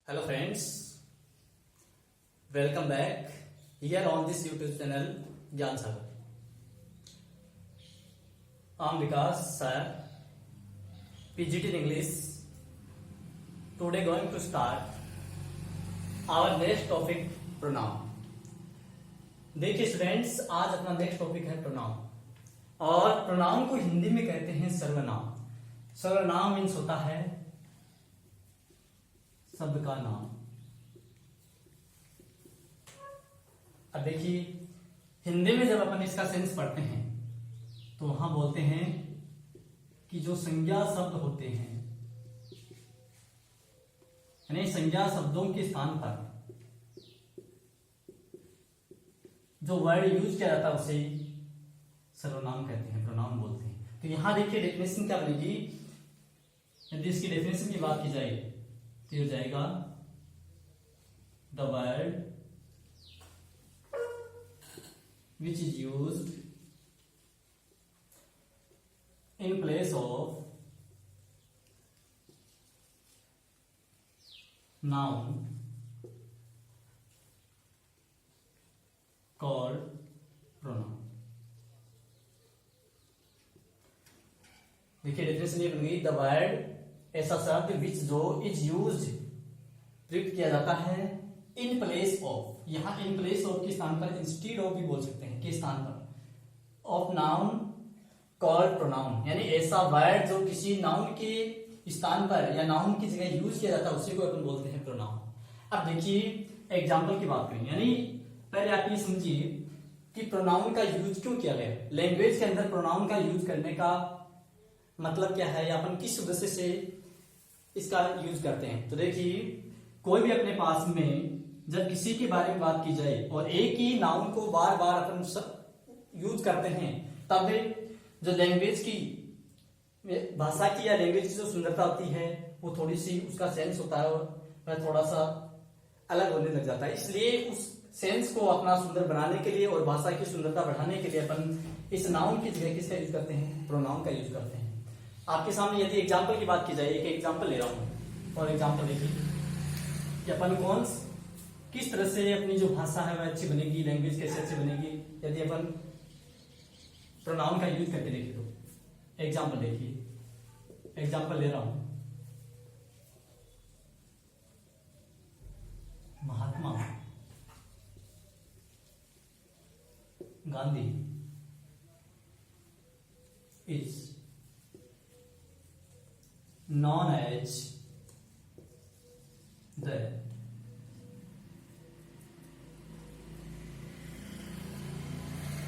Hello friends, welcome back here on this YouTube channel Gyan Sagar. I'm Vikas sir, PGT in English. Today going to start our next topic pronoun. देखिए students, आज अपना next topic है pronoun और pronoun को हिंदी में कहते हैं सर्वनाम. सर्वनाम मीन्स होता है शब्द का नाम. अब देखिए हिंदी में जब अपन इसका सेंस पढ़ते हैं तो वहां बोलते हैं कि जो संज्ञा शब्द होते हैं यानी संज्ञा शब्दों के स्थान पर जो वर्ड यूज किया जाता है उसे सर्वनाम कहते हैं, प्रोनाउन बोलते हैं. तो यहां देखिए डेफिनेशन क्या बनेगी. यदि इसकी डेफिनेशन की बात की जाए तो हो जाएगा the word which is used in place of noun called pronoun. देखिए डेफिनेशन ये बन गई द वर्ड ऐसा शब्द विच जो इज यूज्ड प्रयुक्त किया जाता है इन प्लेस ऑफ. यहां इन प्लेस ऑफ के स्थान पर इंस्टीड ऑफ भी बोल सकते हैं, के स्थान पर ऑफ नाउन कॉल्ड प्रोनाउन. यानी ऐसा वर्ड जो किसी नाउन के स्थान पर या नाउन की जगह यूज किया जाता है उसी को अपन बोलते हैं प्रोनाउन. अब देखिए एग्जाम्पल की बात करें, यानी पहले आप ये समझिए कि प्रोनाउन का यूज क्यों किया गया. लैंग्वेज के अंदर प्रोनाउन का यूज करने का मतलब क्या है या अपन किस उद्देश्य से इसका यूज करते हैं. तो देखिए कोई भी अपने पास में जब किसी के बारे में बात की जाए और एक ही नाउन को बार बार अपन यूज करते हैं तब जो लैंग्वेज की भाषा की या लैंग्वेज की जो सुंदरता होती है वो थोड़ी सी उसका सेंस होता है और थोड़ा सा अलग होने लग जाता है. इसलिए उस सेंस को अपना सुंदर बनाने के लिए और भाषा की सुंदरता बढ़ाने के लिए अपन इस नाउन की जगह किसका यूज करते हैं, प्रोनाउन का यूज करते हैं. आपके सामने यदि एग्जाम्पल की बात की जाए, एक एग्जाम्पल ले रहा हूं और एग्जाम्पल देखिए कि अपन किस तरह से अपनी जो भाषा है वह अच्छी बनेगी, लैंग्वेज कैसे अच्छी बनेगी यदि अपन प्रोनाउन का यूज करके देखिए. तो एग्जाम्पल देखिए, एग्जाम्पल ले रहा हूं Mahatma Gandhi is known as the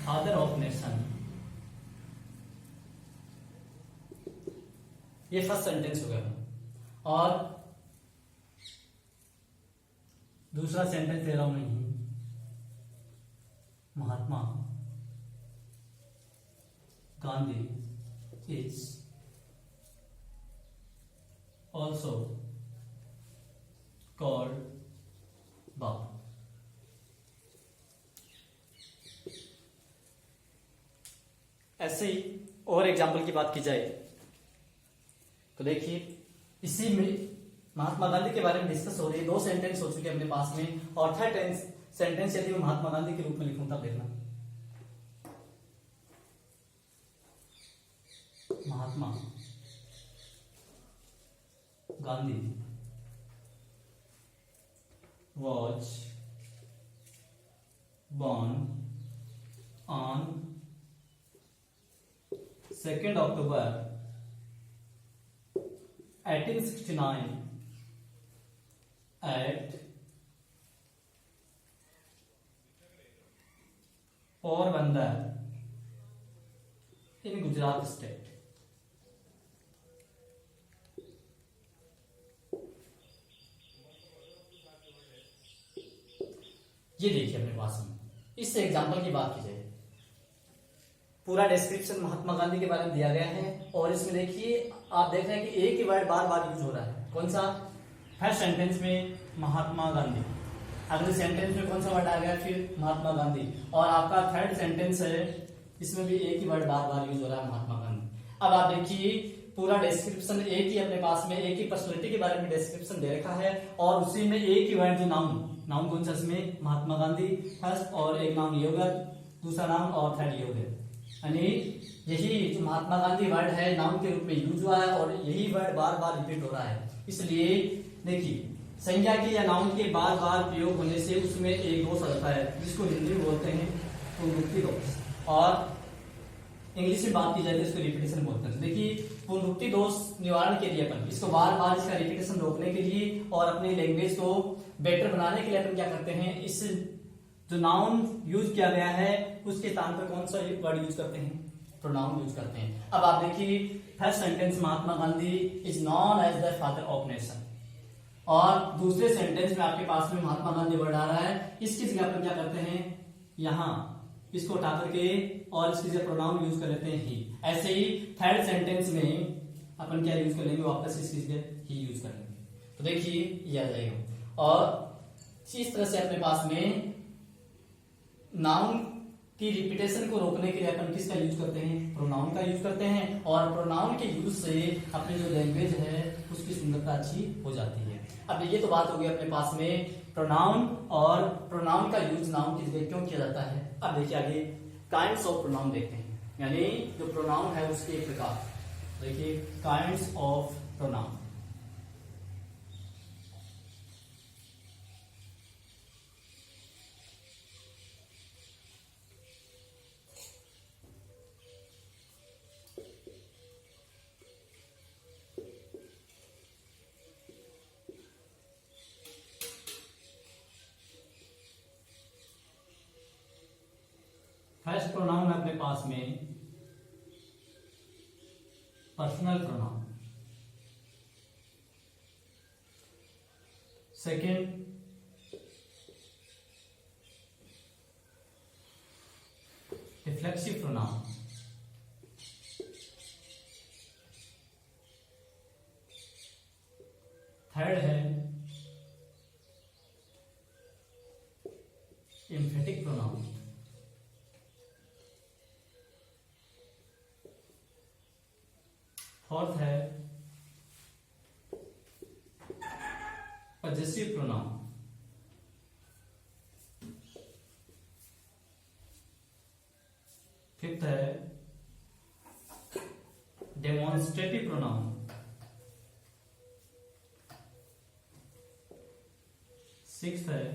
father of nation. ये फर्स्ट सेंटेंस हो गया और दूसरा सेंटेंस ले रहा हूं नहीं, Mahatma Gandhi is also called Babu. ऐसे ही और एग्जाम्पल की बात की जाए तो देखिए इसी में महात्मा गांधी के बारे में डिस्कस हो रही है. दो सेंटेंस हो चुके हैं अपने पास में और थर्ड सेंटेंस यदि मैं महात्मा गांधी के रूप में लिखूं तब देखना महात्मा Gandhi was born on 2nd October 1869 at Porbandar in Gujarat state. ये देखिए अपने पास में इस एग्जाम्पल की बात की जाए पूरा डिस्क्रिप्शन महात्मा गांधी के बारे में दिया गया है और इसमें देखिए आप देख रहे हैं कि एक ही वर्ड बार बार यूज हो रहा है. कौन सा? फर्स्ट सेंटेंस में महात्मा गांधी, अगले सेंटेंस में कौन सा वर्ड आ गया फिर महात्मा गांधी और आपका थर्ड सेंटेंस है इसमें भी एक ही वर्ड बार बार यूज हो रहा है महात्मा गांधी. अब आप देखिए पूरा डिस्क्रिप्शन, एक ही अपने पास में एक ही पर्सनैलिटी के बारे में डिस्क्रिप्शन दे रखा है, और उसी में एक ही वर्ड जो नाउन कौन सा इसमें, महात्मा गांधी फर्स्ट, और एक नाम योगा, दूसरा नाम, और थर्ड योग है। यानी यही जो महात्मा गांधी वर्ड है नाउन के रूप में यूज हुआ है, और यही वर्ड बार बार रिपीट हो रहा है। इसलिए देखिए संज्ञा के या नाउन के बार बार प्रयोग होने से उसमें एक दोष आ जाता है, जिसको हिंदी में बोलते हैं पुनरुक्ति दोष, और इंग्लिश में बात की जाए तो इसको रिपीटेशन बोलते हैं। देखिए पुनरुक्ति दोष निवारण के लिए अपन इसको बार बार इसका रिपीटेशन रोकने के लिए और अपनी लैंग्वेज को बेटर बनाने के लिए अपन क्या करते हैं, इस जो नाउन यूज किया गया है उसके स्थान पर कौन सा वर्ड यूज करते हैं, प्रोनाउन यूज करते हैं। अब आप देखिए first sentence, Mahatma Gandhi is known as the father of nation, और दूसरे सेंटेंस में आपके पास में महात्मा गांधी वर्ड आ रहा है, इसकी जगह पर क्या करते हैं, यहाँ इसको उठा करके और इसकी जगह प्रोनाउन यूज कर लेते हैं ही। ऐसे ही थर्ड सेंटेंस में अपन क्या यूज कर लेंगे, वापस इसकी जगह ही यूज कर लेंगे। तो देखिए ये आ जाएगा। और इस तरह से अपने पास में नाउन की रिपीटेशन को रोकने के लिए अपन किसका यूज करते हैं, प्रोनाउन का यूज करते हैं, और प्रोनाउन के यूज से अपनी जो लैंग्वेज है उसकी सुंदरता अच्छी हो जाती है। अब ये तो बात हो गई अपने पास में प्रोनाउन, और प्रोनाउन का यूज नाउन की जगह क्यों किया जाता है। अब देखिए आगे काइंड्स ऑफ प्रोनाउन देखते हैं, यानी जो प्रोनाउन है उसके प्रकार। देखिए kinds of pronoun, first pronoun है अपने पास में personal pronoun, second reflexive pronoun, third है एम्फेटिक प्रोनाउन, फोर्थ है पजेसिव प्रोनाउन, फिफ्थ है डेमोन्स्ट्रेटिव प्रोनाउन, सिक्स्थ है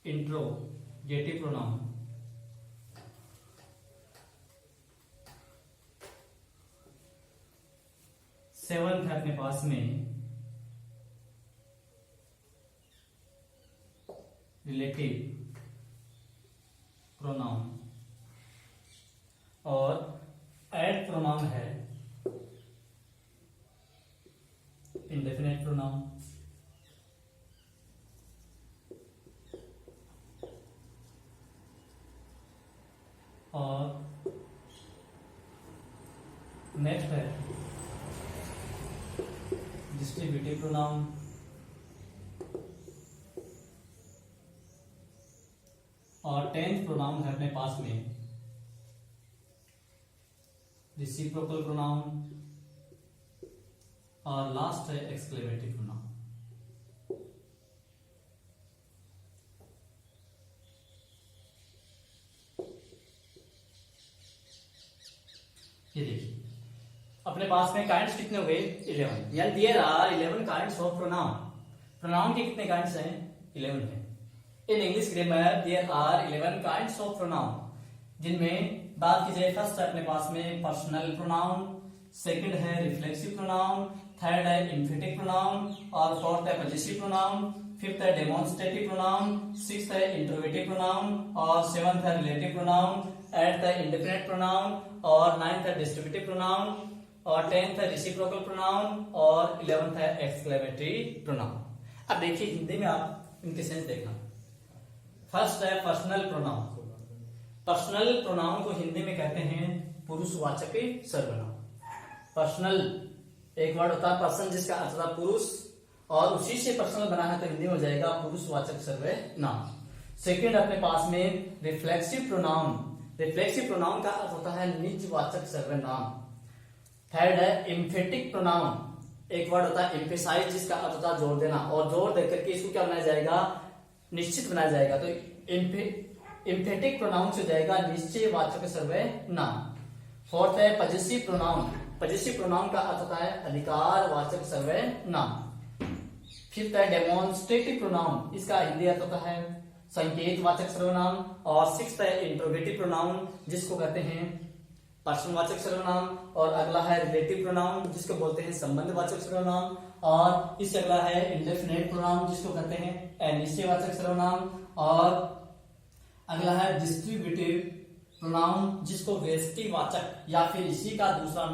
इंट्रोगेटिव प्रोनाउन, सेवंथ है अपने पास में रिलेटिव प्रोनाउन, और एड प्रोनाउन है इंडेफिनेट प्रोनाउन। और नेक्स्ट है डिस्ट्रीब्यूटिव प्रोनाउन, और टेंथ प्रोनाउन है अपने पास में रेसिप्रोकल प्रोनाउन, और लास्ट है एक्सक्लेमेटिव प्रोनाउन। ये देखिए अपने पास में काइंड्स कितने हो गए, 11, यानी there are 11 kinds of pronoun. Pronoun के कितने काइंड्स हैं, 11 हैं। In English grammar there are 11 kinds of pronoun, जिनमें बात की जाए फर्स्ट है अपने पास में पर्सनल प्रोनाउन, सेकंड है रिफ्लेक्सिव प्रोनाउन, थर्ड है एम्फेटिक प्रोनाउन, और फोर्थ है पजेसिव प्रोनाउन, फिफ्थ है डेमोन्स्ट्रेटिव प्रोनाउन, सिक्स्थ है इंट्रोगेटिव प्रोनाउन, और सेवंथ है रिलेटिव प्रोनाउन, एट्थ है इंडेफिनेट प्रोनाउन, और नाइन्थ है डिस्ट्रीब्यूटिव प्रोनाउन, और टेंथ है रेसिप्रोकल प्रोनाउन, और 11th है एक्सक्लेमेटरी प्रोनाउन। अब देखिए हिंदी में आप इनके सेंस देखना। फर्स्ट है पर्सनल प्रोनाउन। पर्सनल प्रोनाउन को हिंदी में कहते हैं पुरुषवाचक सर्वनाम। पर्सनल एक वर्ड होता है पर्सन, जिसका अर्थ होता है पुरुष, और उसी से पर्सनल बना है तो हिंदी में हो जाएगा पुरुषवाचक सर्वनाम। सेकंड अपने पास में रिफ्लेक्सिव प्रोनाउन। रिफ्लेक्सिव प्रोनाउन का अर्थ होता है निजवाचक सर्वनाम। थर्ड है एम्फेटिक प्रोनाउन। एक वर्ड होता है एम्फेसाइज जिसका अर्थ होता है जोर देना, और जोर देकर के इसको क्या बनाया जाएगा, निश्चित बनाया जाएगा। तो एम्फेटिक प्रोनाउन से जाएगा निश्चयवाचक सर्वनाम। फोर्थ है पजेसिव प्रोनाउन। पजेसिव प्रोनाउन का अर्थ होता है अधिकारवाचक सर्वनाम। फिफ्थ है डेमोन्स्ट्रेटिव प्रोनाउन। इसका हिंदी अर्थ होता है संकेतवाचक सर्वनाम। और सिक्स्थ है इंट्रोगेटिव प्रोनाउन जिसको कहते हैं पर्सनवाचक सर्वनाम। और अगला है रिलेटिव प्रोनाउन जिसको बोलते हैं संबंधवाचक सर्वनाम। और इससे अगला है इंडेफिनिट प्रोनाउन जिसको कहते हैं अनिश्चयवाचक सर्वनाम। और अगला है डिस्ट्रीब्यूटिव प्रोनाउन जिसको व्यष्टिवाचक या फिर इसी का दूसरा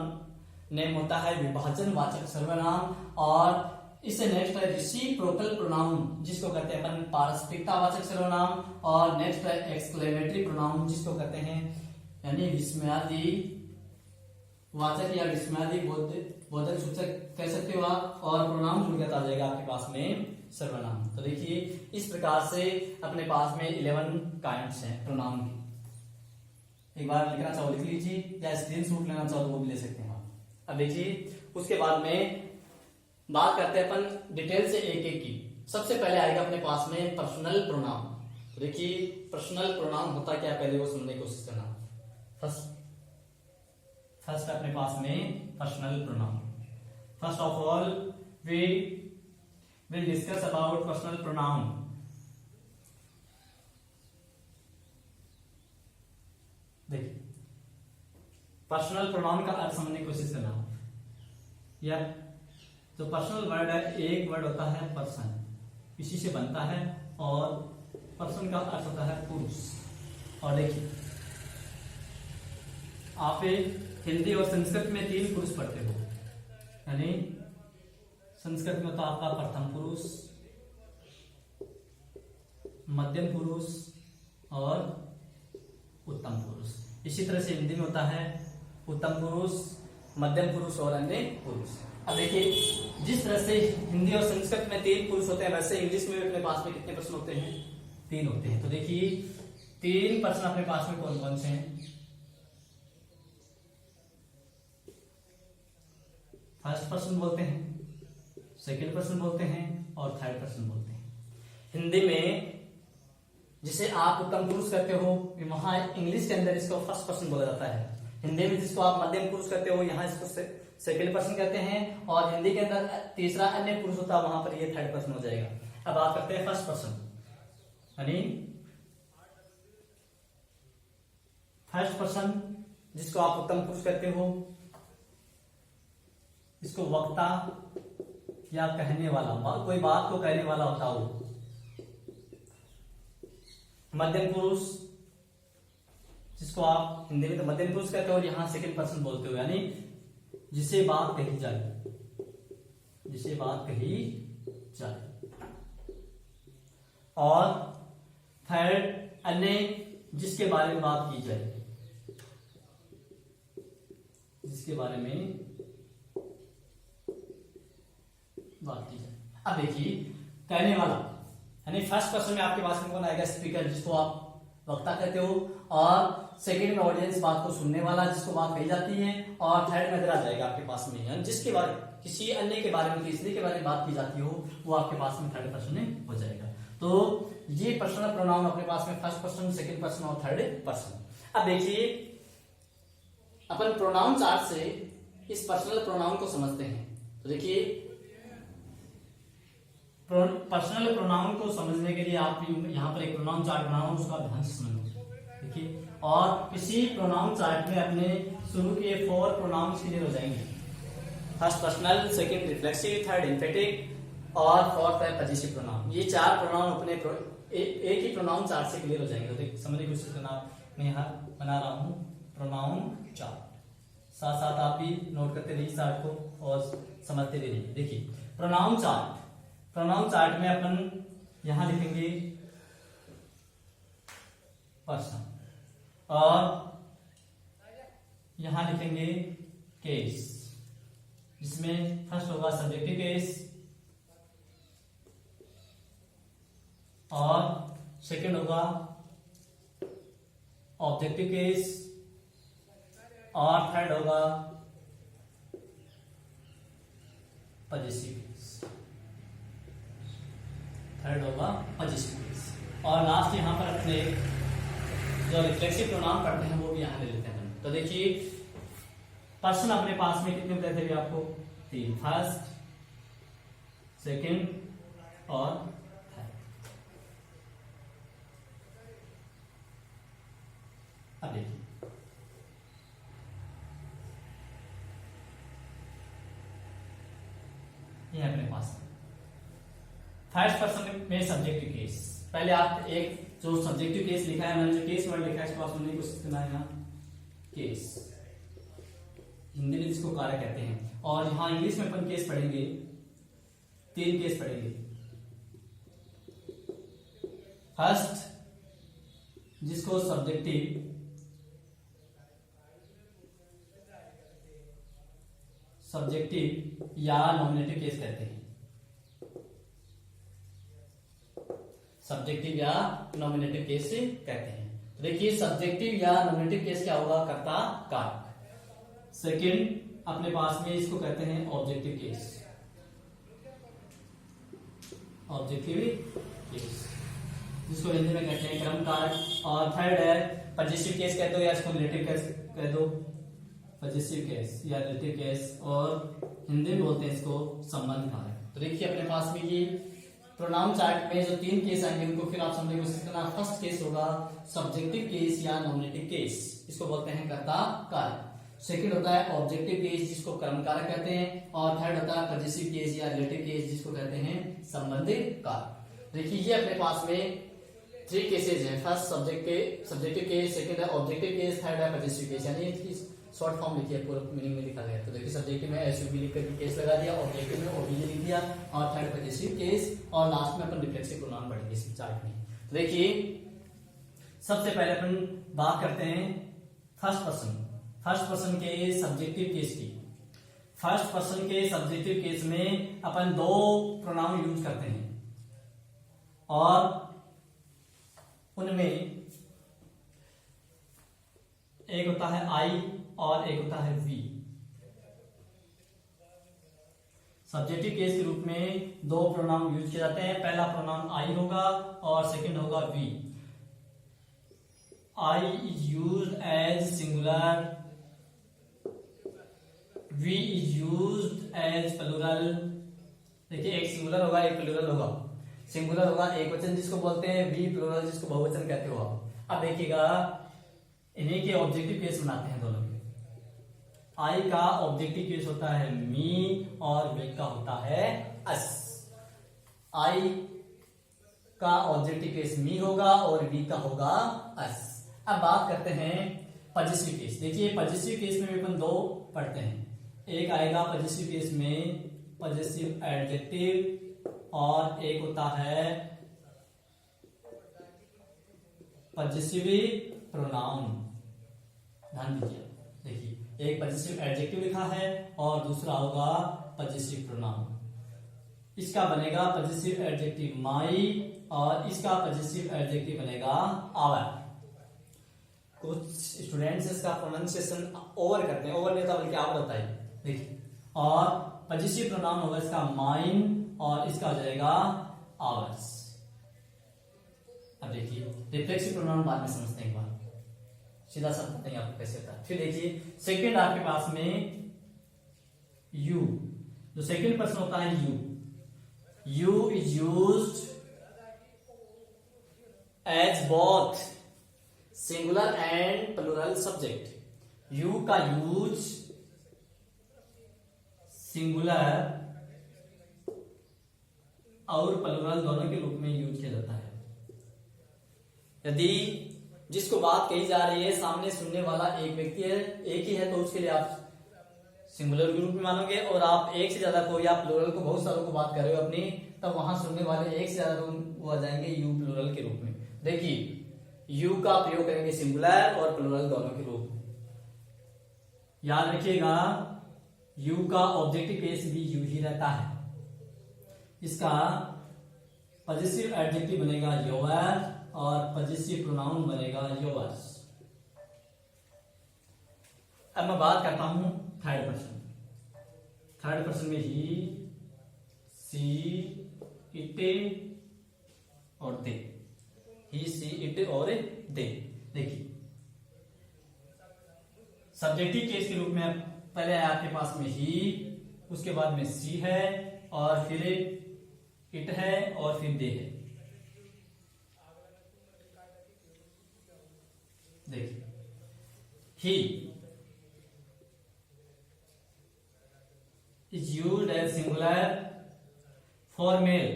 नेम होता है विभाजनवाचक सर्वनाम। और इससे नेक्स्ट है रेसिप्रोकल प्रोनाउन जिसको कहते हैं अपन पारस्परिकतावाचक सर्वनाम। और नेक्स्ट है एक्सक्लेमेटरी प्रोनाउन जिसको कहते हैं यानी विस्मयादि वाचक या विस्मयादि बोधक सूचक कह सकते हो आप। और प्रोनाउन जुड़ आ जाएगा आपके पास में सर्वनाम। तो देखिए इस प्रकार से अपने पास में 11 काइंड्स हैं प्रोनाउन की। एक बार लिखना चाहो लिख लीजिए, या स्क्रीनशॉट लेना चाहो तो वो भी ले सकते हैं आप। अब देखिए उसके बाद में बात करते हैं अपन डिटेल से एक एक की। सबसे पहले आएगा अपने पास में पर्सनल प्रोनाउन। तो देखिए पर्सनल प्रोनाउन होता क्या, पहले वो समझने की कोशिश करना। फर्स्ट अपने पास में personal pronoun. First of all we will discuss about personal pronoun. देखिए पर्सनल प्रोनाउन का अर्थ समझने की कोशिश करना। या जो पर्सनल वर्ड है, एक वर्ड होता है पर्सन, इसी से बनता है। और पर्सन का अर्थ होता है पुरुष। और देखिए आप हिंदी और संस्कृत में 3 पुरुष पढ़ते हो, यानी संस्कृत में तो आपका प्रथम पुरुष, मध्यम पुरुष और उत्तम पुरुष। इसी तरह से हिंदी में होता है उत्तम पुरुष, मध्यम पुरुष और अन्य पुरुष। अब देखिए जिस तरह से हिंदी और संस्कृत में 3 पुरुष होते हैं, वैसे इंग्लिश में अपने पास में कितने पर्सन होते हैं, 3 होते हैं। तो देखिए 3 पर्सन अपने पास में कौन कौन से हैं। फर्स्ट पर्सन बोलते हैं, सेकंड पर्सन बोलते हैं और थर्ड पर्सन बोलते हैं। हिंदी में जिसे आप उत्तम पुरुष करते हो, वहां इंग्लिश के अंदर इसको फर्स्ट पर्सन बोला जाता है। हिंदी में जिसको आप मध्यम पुरुष करते हो, यहाँ इसको सेकंड पर्सन कहते हैं। और हिंदी के अंदर तीसरा अन्य पुरुष होता है, वहां पर ये थर्ड पर्सन हो जाएगा। अब बात करते हैं फर्स्ट पर्सन, यानी फर्स्ट पर्सन जिसको आप उत्तम पुरुष करते हो, इसको वक्ता या कहने वाला, कोई बात को कहने वाला होता हो। मध्यम पुरुष जिसको आप हिंदी में तो मध्यम पुरुष कहते हो और यहां सेकंड पर्सन बोलते हो, यानी जिसे बात कही जाए, जिसे बात कही जाए। और थर्ड अन्य जिसके बारे में बात की जाए, जिसके बारे में बात की जाए। अब देखिए कहने वाला, यानी फर्स्ट पर्सन में आपके पास में कौन आएगा, स्पीकर जिसको आप वक्ता कहते हो। और सेकंड में ऑडियंस, बात को सुनने वाला जिसको बात कही जाती है। और थर्ड में आ जाएगा आपके पास में, यानी जिसके बारे किसी अन्य के बारे में, तीसरे के बारे में बात की जाती हो, वो आपके पास में थर्ड पर्सन में हो जाएगा। तो ये पर्सनल प्रोनाउन अपने पास में फर्स्ट पर्सन, सेकंड पर्सन और थर्ड पर्सन। अब देखिए अपन प्रोनाउन चार्ट से इस पर्सनल प्रोनाउन को समझते हैं। तो देखिए पर्सनल प्रोनाउन को समझने के लिए आप यहाँ पर एक प्रोनाउन चार्ट बना हूं, उसका ध्यान से समझो। देखिए और इसी प्रोनाउन चार्ट में अपने शुरू के 4 प्रोनाउंस क्लियर हो जाएंगे। First personal, second reflexive, third emphatic और फोर्थ है पजेसिव प्रोनाउन। ये 4 प्रोनाउन अपने एक ही प्रोनाउन चार्ट से क्लियर हो जाएंगे। तो देख समझने की कोशिश करना। मैं यहाँ बना रहा हूँ प्रोनाउन चार्ट, साथ साथ आप भी नोट करते रहिए चार्ट को और समझते रहिए। देखिए प्रोनाउन चार्ट, प्रोनाउन चार्ट में अपन यहां लिखेंगे पर्सन और यहां लिखेंगे केस, जिसमें फर्स्ट होगा सब्जेक्टिव केस और सेकंड होगा ऑब्जेक्टिव केस, और थर्ड होगा पजेसिव केस। थर्ड होगा पजेसिव केस। और लास्ट यहां पर अपने जो रिफ्लेक्सिव प्रोनाउन पढ़ते हैं वो भी यहां ले लेते हैं। तो देखिए पर्सन अपने पास में कितने बताए थे आपको? 3, फर्स्ट, सेकंड और थर्ड। अब देखिए ये अपने पास फर्स्ट पर्सन में सब्जेक्टिव केस। पहले आप एक जो सब्जेक्टिव केस लिखा है, मैंने जो केस वर्ड लिखा है इसको आप सुनने की कोशिश करना है। यहाँ केस हिंदी में जिसको कारक कहते हैं, और यहाँ इंग्लिश में अपन केस पढ़ेंगे, 3 केस पढ़ेंगे। फर्स्ट जिसको सब्जेक्टिव या नॉमिनेटिव केस कहते हैं। सब्जेक्टिव या नॉमिनेटिव केस कहते हैं। तो देखिए सब्जेक्टिव या नॉमिनेटिव केस क्या होगा? कर्ता कारक। सेकंड अपने पास में इसको कहते हैं ऑब्जेक्टिव केस, ऑब्जेक्टिव केस जिसको हिंदी में कहते हैं क्रम कारक। और थर्ड है पजेसिव केस कहते हो या इसको रिलेटिव केस कह दो, पजेसिव केस या रिलेटिव केस, और हिंदी में बोलते हैं इसको संबंध कारक। तो देखिए अपने पास में ये प्रोनाउन चार्ट में जो 3 केस आएंगे उनको फिर आप समझने की कोशिश करना। फर्स्ट केस होगा सब्जेक्टिव केस या नॉमिनेटिव केस, इसको बोलते हैं कर्ता कारक। सेकंड होता है ऑब्जेक्टिव केस जिसको कर्म कारक कहते हैं, और थर्ड होता है पजेसिव केस या रिलेटिव केस जिसको कहते हैं संबंधित कारक। देखिए ये अपने पास में 3 केसेज हैं। फर्स्ट सब्जेक्टिव केस, सेकंड है ऑब्जेक्टिव केस, थर्ड है पजेसिव केस। यानी इसकी शॉर्ट फॉर्म लिखी है, पूरा मीनिंग में लिखा गया है। तो देखिए सब्जेक्टिव में एसयूवी लिख करके केस लगा दिया, ऑब्जेक्टिव में ओबीजे लिख दिया, और थर्ड पजेसिव केस, और लास्ट में अपन रिफ्लेक्सिव प्रोनाउन पढ़ेंगे इस चार्ट में। तो देखिए सबसे पहले अपन बात करते हैं फर्स्ट पर्सन के सब्जेक्टिव केस की। फर्स्ट पर्सन के सब्जेक्टिव केस में अपन 2 प्रोनाउन यूज करते हैं, और उनमें एक होता है आई और एक होता है वी। सब्जेक्टिव केस के रूप में 2 प्रोनाउन यूज किए जाते हैं। पहला प्रोनाउन आई होगा और सेकंड होगा we. I is used as singular, we is used as plural. देखिए एक सिंगुलर होगा एक प्लूरल होगा। सिंगुलर होगा एक वचन जिसको बोलते हैं, वी प्लूरल जिसको बहुवचन कहते हो आप। अब देखिएगा इन्हीं के ऑब्जेक्टिव केस बनाते हैं दोनों के। आई का ऑब्जेक्टिव केस होता है मी और वी का होता है अस। आई का ऑब्जेक्टिव केस मी होगा और वी का होगा अस। अब बात करते हैं पजेसिव केस। देखिए पजेसिव केस में भी अपन 2 पढ़ते हैं। एक आएगा पजेसिव केस में पजेसिव एडजेक्टिव, और एक होता है पजेसिव प्रोनाउन। ध्यान दीजिए, देखिए एक पजेसिव एडजेक्टिव लिखा है और दूसरा होगा पजेसिव प्रोनाउन। इसका बनेगा पजेसिव एडजेक्टिव माई और इसका पजेसिव एडजेक्टिव बनेगा आवर। कुछ स्टूडेंट्स इसका प्रोनाउंसिएशन ओवर करते हैं, ओवर नहीं होता बल्कि आवर होता है। देखिए और पजेसिव प्रोनाउन होगा इसका माइन और इसका हो जाएगा आवर्स। अब देखिए रिफ्लेक्सिव प्रोनाउन बाद में समझते हैं, एक बार सीधा समझते हैं आपको कैसे होता है। फिर देखिए सेकंड आपके पास में यू, जो सेकंड पर्सन होता है you is used as both singular and plural subject. You का यूज सिंगुलर और प्लूरल दोनों के रूप में यूज किया जाता है। यदि जिसको बात कही जा रही है सामने सुनने वाला एक व्यक्ति है, एक ही है, तो उसके लिए आप सिंगुलर के रूप में मानोगे, और आप एक से ज्यादा को या प्लूरल को बहुत सारों को बात कर रहे हो अपनी, तब वहां सुनने वाले एक से ज्यादा वो आ जाएंगे यू प्लूरल के रूप में। देखिए यू का प्रयोग करेंगे सिंगुलर और प्लूरल दोनों के रूप में। याद रखिएगा यू का ऑब्जेक्टिव केस भी यू ही रहता है। इसका पजेसिव एडजेक्टिव बनेगा योर और पजेसिव प्रोनाउन बनेगा योर्स। अब मैं बात करता हूं थर्ड पर्सन। थर्ड पर्सन में ही, सी, इट और दे। ही, सी, इट और दे। देखिए सब्जेक्टिव केस के रूप में पहले आपके पास में ही, उसके बाद में सी है और फिर इट है और फिर दे है। देखिए ही is used as singular for male.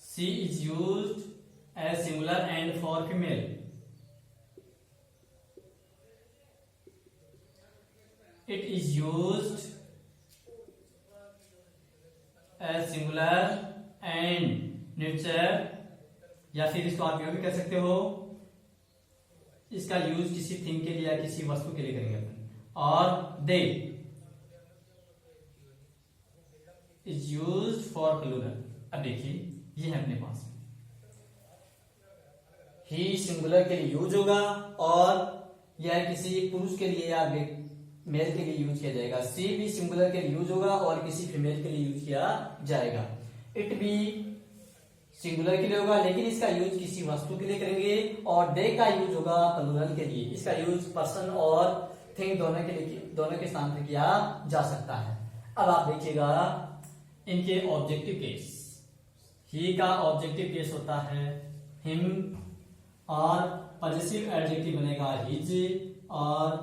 She is used as singular and for female. It is used as singular and neuter, या फिर इसको आप यूं भी कह सकते हो, इसका यूज किसी थिंग के लिए या किसी वस्तु के लिए करेंगे अपन। और दे इज यूज्ड फॉर प्लूरल। अब देखिए ये है अपने पास में, ही सिंगुलर के लिए यूज होगा और यह किसी पुरुष के लिए या मेल के लिए यूज किया जाएगा। सी भी सिंगुलर के लिए यूज होगा और किसी फीमेल के लिए यूज किया जाएगा। इट भी सिंगुलर के लिए होगा लेकिन इसका यूज किसी वस्तु के लिए करेंगे। और दे का यूज होगा प्लूरल के लिए। इसका यूज पर्सन और थिंग दोनों के लिए, दोनों के स्थान पर किया जा सकता है। अब आप देखिएगा इनके ऑब्जेक्टिव केस। ही का ऑब्जेक्टिव केस होता है हिम और पजेसिव एडजेक्टिव बनेगा हिज और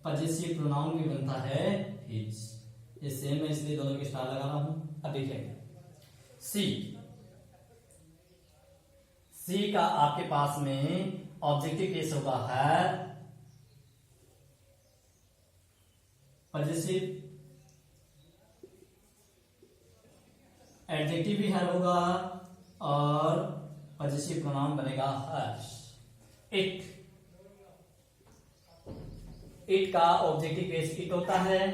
पजेसिव प्रोनाउन भी बनता है हिज। ये सेम है इसलिए दोनों के स्टार लगा रहा हूं। अब देखिए सी का आपके पास में ऑब्जेक्टिव केस होगा है, पजेसिव एडजेक्टिव भी है होगा और पजेसिव प्रोनाउन बनेगा हर। इट का ऑब्जेक्टिव केस इट होता है,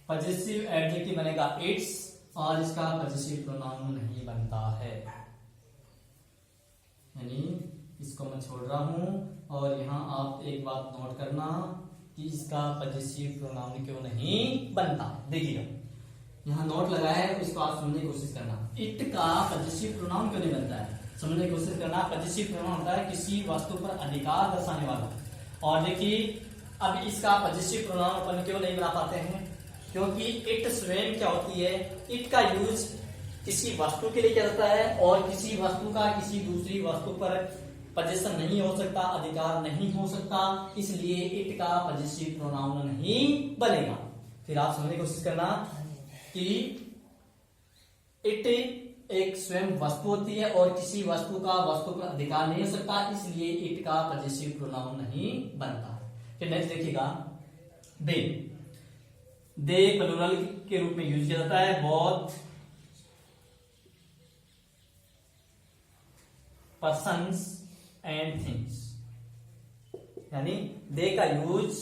पजेसिव एडजेक्टिव बनेगा इट्स और इसका पजेसिव प्रोनाउन नहीं बनता है। यानी इसको मैं छोड़ रहा हूं और यहां आप एक बात नोट करना कि इसका पजेसिव प्रोनाउन क्यों नहीं बनता। देखिएगा यहां नोट लगा है, इसको आप समझने की कोशिश करना। इट का पजेसिव प्रोनाउन क्यों नहीं बनता है, समझने की कोशिश करना। पजेसिव प्रोनाउन होता है किसी वस्तु पर अधिकार दर्शाने वाला। और देखिए अब इसका पजेसिव प्रोनाउन अपन क्यों नहीं बना पाते हैं, क्योंकि इट स्वयं क्या होती है, इट का यूज किसी वस्तु के लिए किया जाता है और किसी वस्तु का किसी दूसरी वस्तु पर पजेशन नहीं हो सकता, अधिकार नहीं हो सकता, इसलिए इट का पजेसिव प्रोनाउन नहीं बनेगा। फिर आप समझने की कोशिश करना कि इट एक स्वयं वस्तु होती है और किसी वस्तु का वस्तु पर अधिकार नहीं हो सकता, इसलिए इट का पजेसिव प्रोनाउन नहीं बनता। फिर नेक्स्ट देखिएगा दे प्लूरल के रूप में यूज किया जाता है। बोथ पर्सन्स एंड थिंग्स, यानी दे का यूज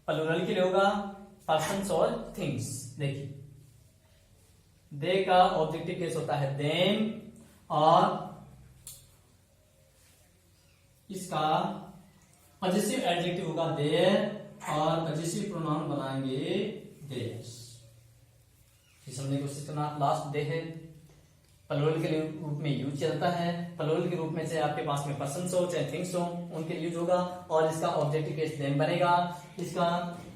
प्लूरल के लिए होगा, पर्सन्स और थिंग्स। देखिए दे का ऑब्जेक्टिव केस होता है देम और इसका पजेसिव एडजेक्टिव होगा देयर और पजेसिव प्रोनाउन बनाएंगे देयर्स। समझने की कोशिश करना। लास्ट दे है, प्लूरल के रूप में यूज किया जाता है। प्लूरल के रूप में से आपके पास में पर्सन्स हो चाहे थिंग्स हो उनके लिए यूज होगा और इसका ऑब्जेक्टिव केस देम बनेगा। इसका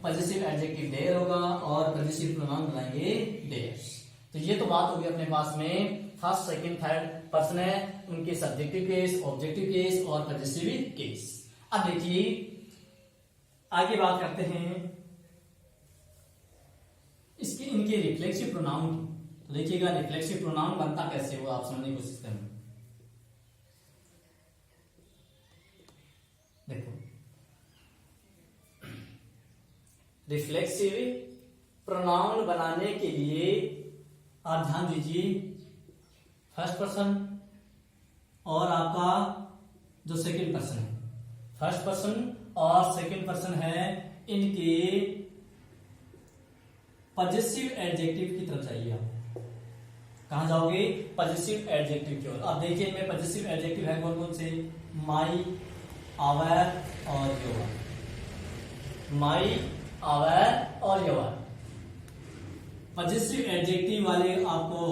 पजेसिव एडजेक्टिव देयर होगा और पजेसिव प्रोनाउन बनाएंगे देयर्स। तो ये तो बात होगी अपने पास में फर्स्ट सेकंड थर्ड पर्सन है, उनके सब्जेक्टिव केस, ऑब्जेक्टिव केस और पजेसिव केस। अब देखिए आगे बात करते हैं इसके इनके रिफ्लेक्सिव प्रोनाउन की। तो देखिएगा रिफ्लेक्सिव प्रोनाउन बनता कैसे हो, आप समझने की कोशिश करना। देखो रिफ्लेक्सिव प्रोनाउन बनाने के लिए आप ध्यान दीजिए, फर्स्ट पर्सन और आपका जो सेकंड पर्सन है, फर्स्ट पर्सन और सेकंड पर्सन है, इनके पजेसिव एडजेक्टिव की तरफ जाइए आप। कहां जाओगे? पजेसिव एडजेक्टिव की ओर। अब देखिए इनमें पजेसिव एडजेक्टिव है कौन कौन से? माई, आवर और योर। माई, आवर और योर। पजेसिव एडजेक्टिव वाले आपको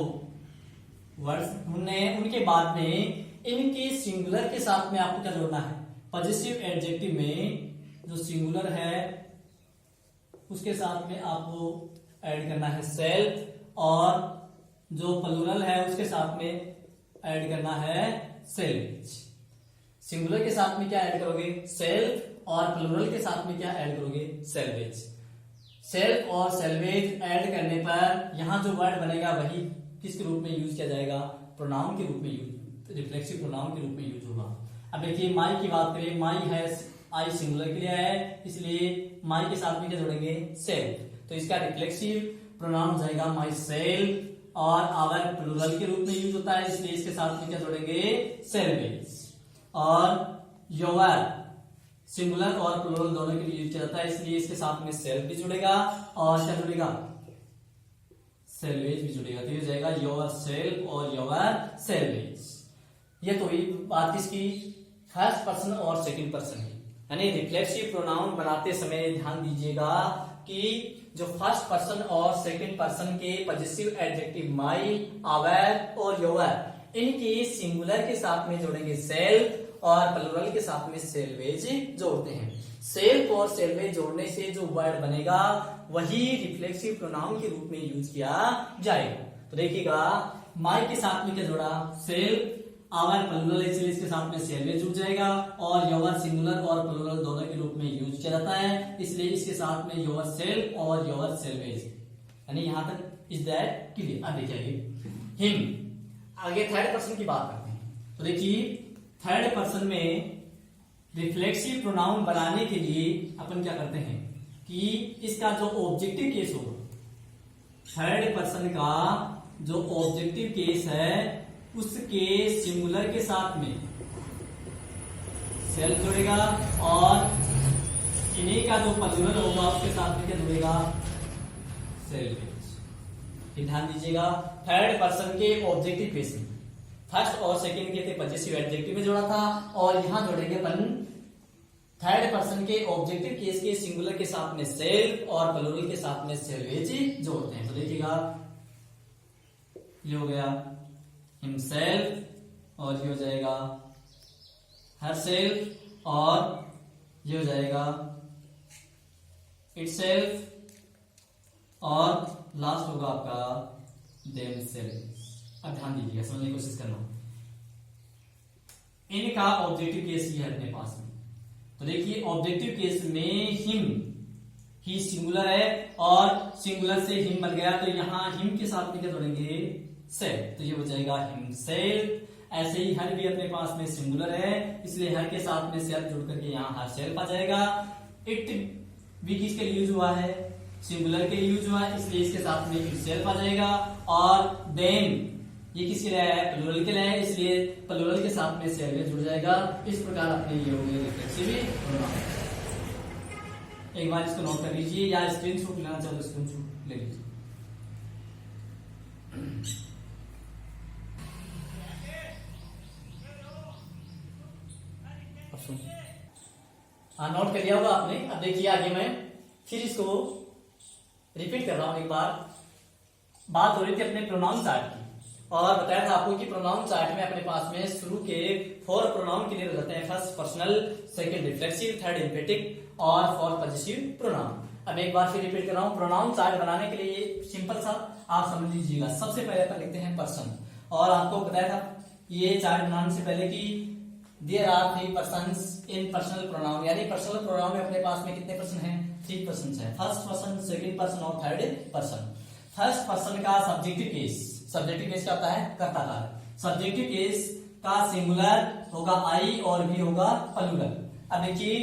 वर्ड्स ढूंढने हैं, उनके बाद में इनके सिंगुलर के साथ में आपको क्या जोड़ना है? पजेसिव एडजेक्टिव में जो सिंगुलर है उसके साथ में आपको ऐड करना है सेल्फ, और जो प्लूरल है उसके साथ में ऐड करना है सेल्वेज। सिंगुलर के साथ में क्या ऐड करोगे? सेल्फ, और प्लूरल के साथ में क्या ऐड करोगे? सेल्वेज। सेल्फ और सेल्वेज ऐड करने पर यहां जो वर्ड बनेगा वही किसके रूप में यूज किया जाएगा? प्रोनाउन के रूप में यूज, रिफ्लेक्सिव प्रोनाउन के रूप में यूज होगा। अब देखिए माई की बात करें, माई है, आई सिंगुलर के लिए है, इसलिए माई के साथ में क्या जोड़ेंगे? सेल्फ। तो इसका रिफ्लेक्सिव प्रोनाउन हो जाएगा माई सेल्फ, और आवर प्लूरल के रूप में यूज होता है, इसलिए इसके साथ में क्या जोड़ेंगे? सेल्वेज। और योर सिंगुलर और प्लूरल दोनों के लिए यूज किया जाता है, इसलिए इसके साथ में सेल्फ भी जुड़ेगा, और क्या जुड़ेगा? सेल्वेज भी जुड़ेगा। तो ये हो जाएगा योर सेल्फ और योर सेल्वेज। ये तो हुई बात किसकी? फर्स्ट पर्सन और सेकंड पर्सन की। यानी रिफ्लेक्सिव प्रोनाउन बनाते समय ध्यान दीजिएगा कि जो फर्स्ट पर्सन और सेकंड पर्सन के पजेसिव एडजेक्टिव माई, आवर और योर, इनके सिंगुलर के साथ में जोड़ेंगे सेल्फ, और प्लूरल के साथ में सेल्वेज जोड़ते हैं। सेल्फ और सेल्वेज जोड़ने से जो वर्ड बनेगा वही रिफ्लेक्सिव प्रोनाउन के रूप में यूज किया जाएगा। तो देखिएगा माई के साथ में क्या जोड़ा? सेल्फ, आवर प्लूरल, इसलिए इसके साथ में सेल्वेज जुड़ जाएगा, और योर सिंगुलर और प्लूरल दोनों के रूप में यूज किया जाता है, इसलिए इसके साथ में योर सेल्फ और योर सेल्वेज। यानी यहां तक इज दैट क्लियर? अब देखिए हिम। आगे थर्ड पर्सन की बात करते हैं। तो देखिए थर्ड पर्सन में रिफ्लेक्सिव प्रोनाउन बनाने के लिए अपन क्या करते हैं कि इसका जो ऑब्जेक्टिव केस होगा, थर्ड पर्सन का जो ऑब्जेक्टिव केस है उसके सिंगुलर के साथ में सेल्फ जुड़ेगा, और इन्हीं का जो प्लूरल होगा उसके साथ में क्या जुड़ेगा? सेल्वेज। ध्यान दीजिएगा थर्ड पर्सन के ऑब्जेक्टिव केस में फर्स्ट और सेकंड के थे पजेसिव एडजेक्टिव में जोड़ा था, और यहां जोड़ेंगे अपन थर्ड पर्सन के ऑब्जेक्टिव केस के सिंगुलर के साथ में सेल्फ और प्लूरल के साथ में सेल्वेज जोड़ते हैं। तो देखिएगा ये हो गया हिमसेल्फ, और ये हो जाएगा हरसेल्फ, और ये हो जाएगा इटसेल्फ, और लास्ट होगा आपका देमसेल्फ। अब ध्यान दीजिएगा, समझने की कोशिश करना। इनका ऑब्जेक्टिव केस ही है अपने पास में। तो देखिए ऑब्जेक्टिव केस में हिम, ही सिंगुलर है और सिंगुलर से हिम बन गया, तो यहां हिम के साथ में क्या जोड़ेंगे? सेल्फ। तो ये हो जाएगा हिमसेल्फ। ऐसे ही हर भी अपने पास में सिंगुलर है, इसलिए हर के साथ में सेल्फ जुड़ करके यहां हर सेल्फ आ जाएगा। इट भी किसके लिए यूज हुआ है? सिंगुलर के लिए यूज हुआ है, इसलिए इसके साथ में इट सेल्फ आ जाएगा। और देम ये किसके लिए है? प्लूरल के लिए है, इसलिए प्लूरल के साथ में सेल्वेज जुड़ जाएगा। इस प्रकार अपने ये हो गए रिफ्लेक्सिव प्रोनाउन। एक बार इसको नोट कर लीजिए, या स्क्रीनशॉट लेना चाहो तो स्क्रीनशॉट ले लीजिए। हाँ नोट कर लिया होगा आपने। अब देखिए आगे मैं फिर इसको रिपीट कर रहा हूं एक बार। बात हो रही थी अपने प्रोनाउन चार्ट की, और बताया था आपको कि प्रोनाउन चार्ट में अपने पास में शुरू के 4 प्रोनाउन क्लियर हो जाते हैं। First personal, second reflexive, third emphatic और फोर्थ पजेसिव प्रोनाउन। अब एक बार फिर रिपीट कर रहा हूं। प्रोनाउन चार्ट बनाने के लिए सिंपल सा आप समझ लीजिएगा। सबसे पहले अपन लिखते हैं पर्सन, और आपको बताया था ये चार्ट बनाने से पहले कि there are 3 persons in personal pronoun, यानी पर्सनल प्रोनाउन में अपने पास में कितने पर्सन हैं? 3 पर्सन है। फर्स्ट पर्सन, सेकंड पर्सन और थर्ड पर्सन। फर्स्ट पर्सन का सब्जेक्टिव केस, सब्जेक्टिव केस क्या होता है? कर्ता कारक। सब्जेक्टिव केस का सिंगुलर होगा आई और भी होगा प्लूरल। अब देखिए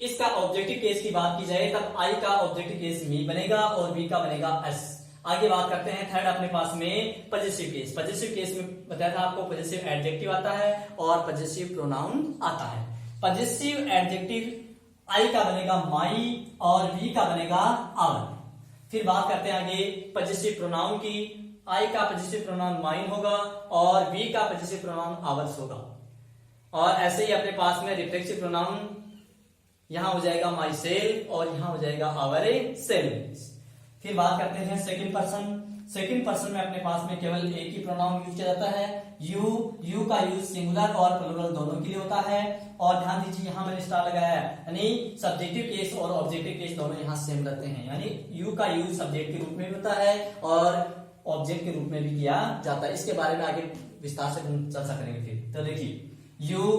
इसका ऑब्जेक्टिव केस की बात की जाए तब आई का ऑब्जेक्टिव केस मी बनेगा और बी का बनेगा एस। आगे बात करते हैं थर्ड अपने पास में पजेसिव केस। पजेसिव केस में बताया था आपको पजेसिव एडजेक्टिव आता है और पजेसिव प्रोनाउन आता है। पजेसिव एडजेक्टिव आई का बनेगा माई और वी का बनेगा आवर। फिर बात करते हैं आगे पजेसिव प्रोनाउन की। आई का पजेसिव प्रोनाउन माइन होगा और वी का पजेसिव प्रोनाउन आवर्स होगा। और ऐसे ही अपने पास में रिफ्लेक्सिव प्रोनाउन यहां हो जाएगा माई सेल्फ और यहां हो जाएगा आवर सेल्फ। फिर बात करते हैं सेकंड पर्सन। सेकंड पर्सन में अपने पास में केवल एक ही प्रोनाउन यूज किया जाता है, यू का यूज सिंगुलर और प्लूरल दोनों के लिए होता है। और ध्यान दीजिए यहां मैंने स्टार लगाया है, यानी सब्जेक्टिव केस और ऑब्जेक्टिव केस दोनों यहां सेम रहते हैं, यानी यू का यूज सब्जेक्ट के रूप में भी होता है और ऑब्जेक्ट के रूप में भी किया जाता है। इसके बारे में आगे विस्तार से हम चर्चा करेंगे। फिर तो देखिए यू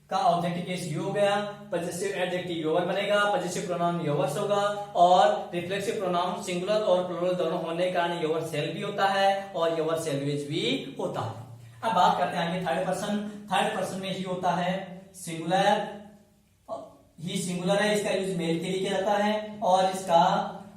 का ऑब्जेक्टिव केस यू हो गया, पजेसिव एडजेक्टिव योवर बनेगा, पजेसिव प्रोनाउन योवर्स होगा और रिफ्लेक्सिव प्रोनाउन सिंगुलर और प्लूरल दोनों होने के कारण योवर सेल्फ भी होता है और योवर सेल्वेज भी होता है। अब बात करते हैं आगे थर्ड पर्सन। थर्ड पर्सन में ही होता है सिंगुलर, ही सिंगुलर है, इसका यूज मेल के लिए किया जाता है और इसका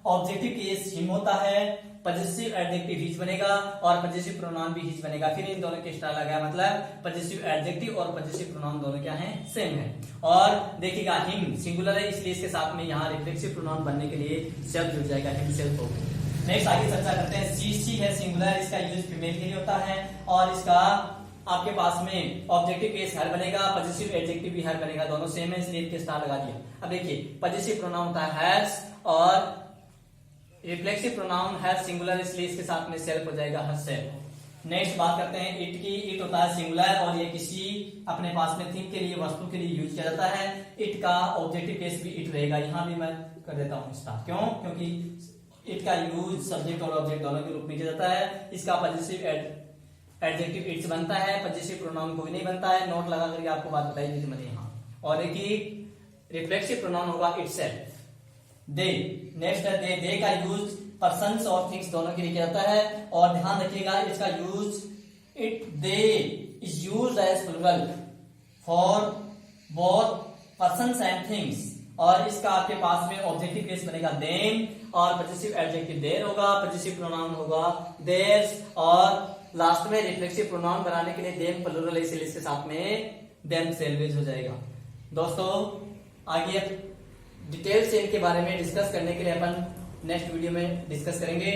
ऑब्जेक्टिव केस हिम होता है, पजेसिव एडजेक्टिव हिज बनेगा और पजेसिव प्रोनाउन भी हिज बनेगा। फिर इन दोनों के स्टाइल लगा, मतलब पजेसिव एडजेक्टिव और पजेसिव प्रोनाउन दोनों क्या हैं, सेम है। और देखिएगा हिम सिंगुलर है, इसलिए इसके साथ में यहाँ रिफ्लेक्सिव प्रोनाउन बनने के लिए सेल्फ जुड़ जाएगा, हिम सेल्फ होगा। नेक्स्ट आगे चर्चा करते हैं सी है सिंगुलर, इसका यूज फीमेल के लिए होता है और इसका आपके पास में ऑब्जेक्टिव केस हर बनेगा, पजेसिव एडजेक्टिव भी हर बनेगा, दोनों सेम है इसलिए इनके स्टार लगा दिया। अब देखिए पजेसिव प्रोनाउन होता है हैज और रिफ्लेक्सिव प्रोनाउन है सिंगुलर, इसलिए इसके साथ में सेल्फ हो जाएगा हर सेल्फ। नेक्स्ट बात करते हैं इट की। इट होता है सिंगुलर और ये किसी अपने पास में थिंग के लिए, वस्तु के लिए यूज किया जाता है। इट का ऑब्जेक्टिव केस भी इट रहेगा, यहां भी मैं कर देता हूं स्टार्ट, क्यों, क्योंकि इट का यूज सब्जेक्ट और ऑब्जेक्ट दोनों के रूप में किया जाता है। इसका पजेसिव एडजेक्टिव इट्स बनता है, पजेसिव प्रोनाउन कोई नहीं बनता है। नोट लगा करके आपको बात बताई थी मैंने यहाँ। और एक ही रिफ्लेक्सिव प्रोनाउन होगा इटसेल्फ, दे। नेक्स्ट है दे का यूज पर्सन्स और थिंग्स दोनों के लिए किया जाता है और ध्यान रखिएगा इसका use it they is used as plural for both persons and things. और इसका आपके पास में ऑब्जेक्टिव केस बनेगा देम और पजेसिव एडजेक्टिव देयर होगा, पजेसिव प्रोनाउन होगा देयर्स और लास्ट में रिफ्लेक्सिव प्रोनाउन बनाने के लिए देम प्लूरल है, इसलिए इसके साथ में देम सेल्वेज हो जाएगा। दोस्तों आगे डिटेल से इनके बारे में डिस्कस करने के लिए अपन नेक्स्ट वीडियो में डिस्कस करेंगे।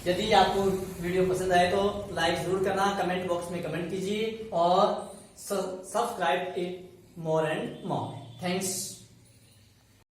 यदि आपको वीडियो पसंद आए तो लाइक जरूर करना, कमेंट बॉक्स में कमेंट कीजिए और subscribe it more and more. Thanks.